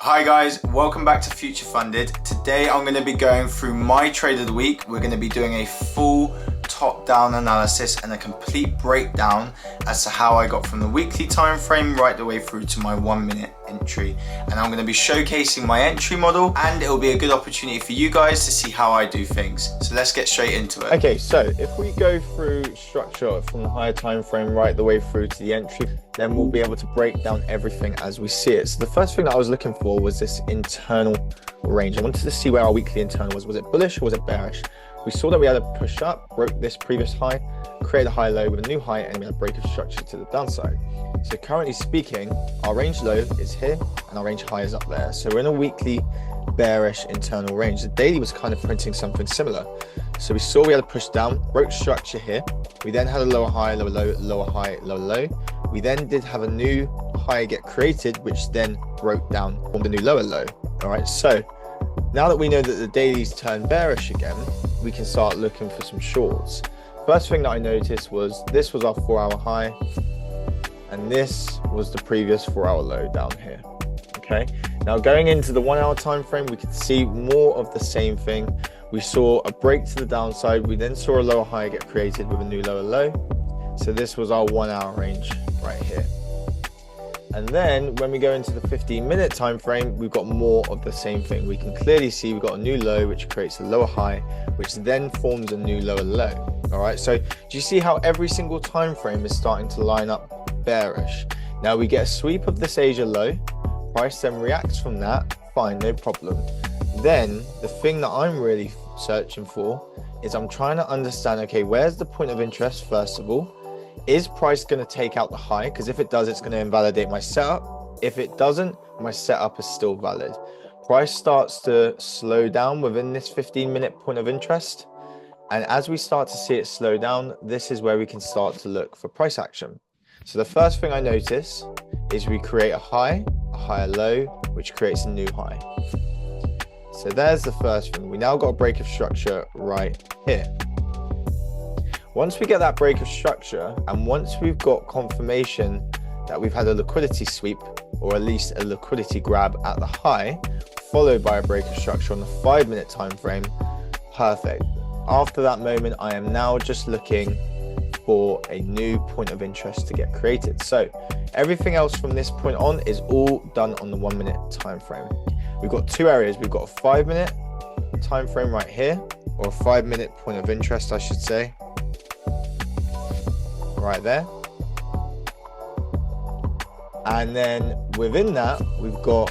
Hi guys, welcome back to FutureFunded. Today I'm going to be going through my trade of the week. We're going to be doing a full top-down analysis and a complete breakdown as to how I got from the weekly time frame right the way through to my 1 minute entry. And I'm going to be showcasing my entry model, and it will be a good opportunity for you guys to see how I do things. So let's get straight into it. Okay, so if we go through structure from the higher time frame right the way through to the entry, then we'll be able to break down everything as we see it. So the first thing that I was looking for was this internal range. I wanted to see where our weekly internal was. Was it bullish or was it bearish? We saw that we had a push up, broke this previous high, created a high low with a new high, and we had a break of structure to the downside. So currently speaking, our range low is here and our range high is up there. So we're in a weekly bearish internal range. The daily was kind of printing something similar. So we saw we had a push down, broke structure here. We then had a lower high, lower low, lower high, lower low. We then did have a new high get created, which then broke down, formed a new lower low. All right, so now that we know that the dailies turned bearish again, we can start looking for some shorts. First thing that I noticed was this was our 4-hour high, and this was the previous 4-hour low down here. Okay, now going into the 1 hour time frame, we could see more of the same thing. We saw a break to the downside. We then saw a lower high get created with a new lower low. So this was our 1 hour range right here. And then when we go into the 15-minute time frame, we've got more of the same thing. We can clearly see we've got a new low, which creates a lower high, which then forms a new lower low. All right, so do you see how every single time frame is starting to line up bearish? Now we get a sweep of this Asia low, price then reacts from that, fine, no problem. Then the thing that I'm really searching for is I'm trying to understand, okay, where's the point of interest first of all? Is price going to take out the high? Because if it does, it's going to invalidate my setup. If it doesn't, my setup is still valid. Price starts to slow down within this 15-minute point of interest. And as we start to see it slow down, this is where we can start to look for price action. So the first thing I notice is we create a higher low, which creates a new high. So there's the first thing. We now got a break of structure right here. Once we get that break of structure, and once we've got confirmation that we've had a liquidity sweep, or at least a liquidity grab at the high, followed by a break of structure on the 5-minute time frame, perfect. After that moment, I am now just looking for a new point of interest to get created. So everything else from this point on is all done on the 1 minute time frame. We've got two areas. We've got a 5-minute time frame right here, or a 5-minute point of interest, I should say, right there. And then within that, we've got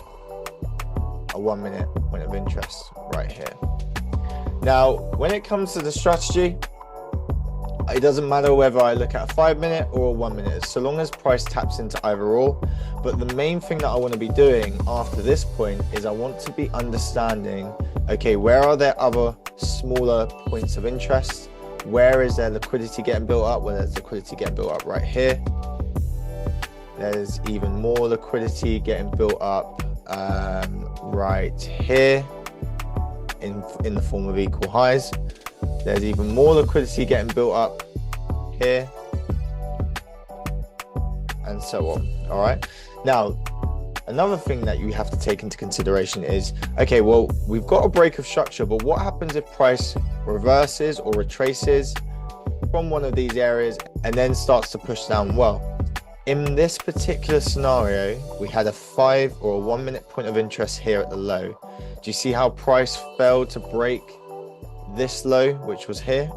a 1 minute point of interest right here. Now, when it comes to the strategy, it doesn't matter whether I look at a 5-minute or a 1 minute, so long as price taps into either or. But the main thing that I want to be doing after this point is I want to be understanding, okay, where are there other smaller points of interest? Where is there liquidity getting built up? Well, there's liquidity getting built up right here. There's even more liquidity getting built up right here in the form of equal highs. There's even more liquidity getting built up here, and so on. All right. Now, another thing that you have to take into consideration is, okay, well, we've got a break of structure, but what happens if price reverses or retraces from one of these areas and then starts to push down? Well, in this particular scenario, we had a 5 or a 1 minute point of interest here at the low. Do you see how price failed to break this low, which was here?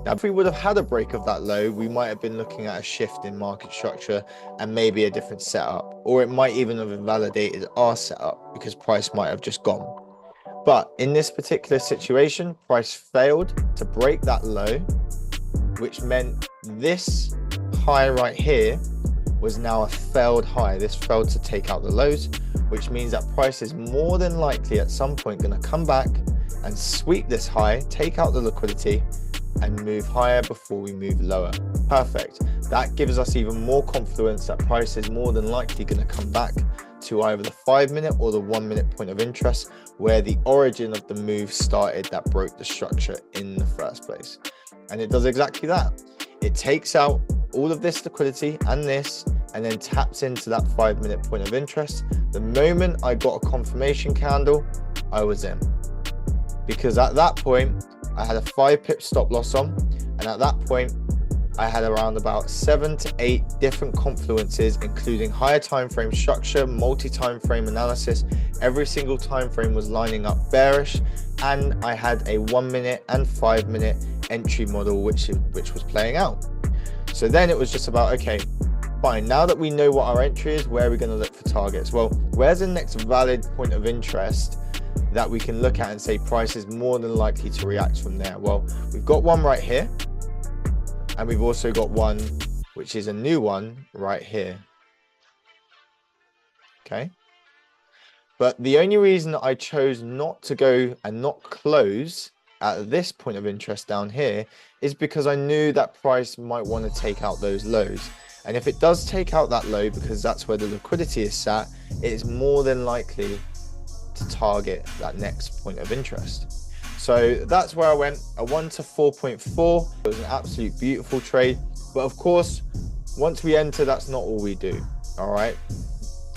Now, if we would have had a break of that low, we might have been looking at a shift in market structure and maybe a different setup, or it might even have invalidated our setup because price might have just gone. But in this particular situation, price failed to break that low, which meant this high right here was now a failed high. This failed to take out the lows, which means that price is more than likely at some point going to come back and sweep this high, take out the liquidity, and move higher before we move lower. Perfect. That gives us even more confidence that price is more than likely going to come back to either the 5-minute or the 1 minute point of interest, where the origin of the move started that broke the structure in the first place. And it does exactly that. It takes out all of this liquidity and this, and then taps into that 5-minute point of interest. The moment I got a confirmation candle, I was in, because at that point I had a 5 pip stop loss on, and at that point I had around about 7 to 8 different confluences, including higher time frame structure, multi-time frame analysis. Every single time frame was lining up bearish, and I had a 1-minute and 5-minute entry model which was playing out. So then it was just about, okay, fine, now that we know what our entry is, where are we going to look for targets? Well, where's the next valid point of interest that we can look at and say price is more than likely to react from there? Well, we've got one right here, and we've also got one which is a new one right here. Okay, but the only reason that I chose not to go and not close at this point of interest down here is because I knew that price might want to take out those lows. And if it does take out that low, because that's where the liquidity is sat, it is more than likely to target that next point of interest. So that's where I went, a 1 to 4.4. It was an absolute beautiful trade. But of course, once we enter, that's not all we do. All right.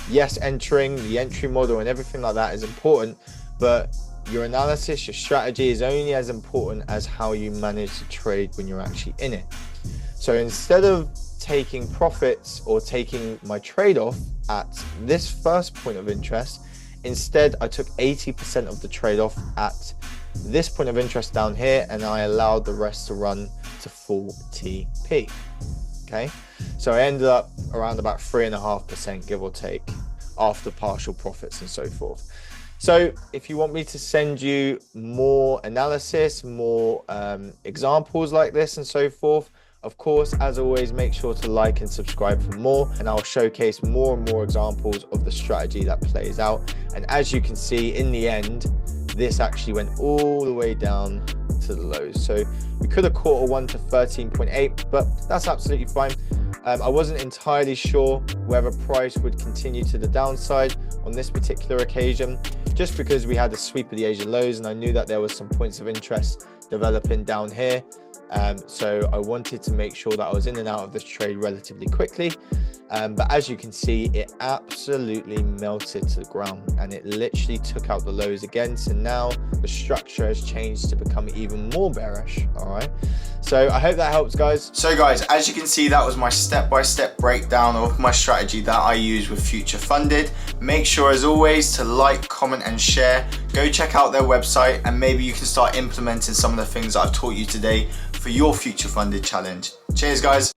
Yes, entering, the entry model and everything like that is important, but your analysis, your strategy is only as important as how you manage to trade when you're actually in it. So instead of taking profits or taking my trade off at this first point of interest, instead I took 80% of the trade off at this point of interest down here, and I allowed the rest to run to full TP. Okay, so I ended up around about 3.5%, give or take, after partial profits and so forth. So if you want me to send you more analysis, more examples like this and so forth, of course, as always, make sure to like and subscribe for more, and I'll showcase more and more examples of the strategy that plays out. And as you can see, in the end, this actually went all the way down to the lows. So we could have caught a 1 to 13.8, but that's absolutely fine. I wasn't entirely sure whether price would continue to the downside on this particular occasion, just because we had a sweep of the Asian lows, and I knew that there was some points of interest developing down here. So I wanted to make sure that I was in and out of this trade relatively quickly. But as you can see, it absolutely melted to the ground, and it literally took out the lows again. So now the structure has changed to become even more bearish. All right. So I hope that helps, guys. So guys, as you can see, that was my step-by-step breakdown of my strategy that I use with FutureFunded. Make sure, as always, to like, comment, and share. Go check out their website, and maybe you can start implementing some of the things that I've taught you today for your FutureFunded challenge. Cheers, guys.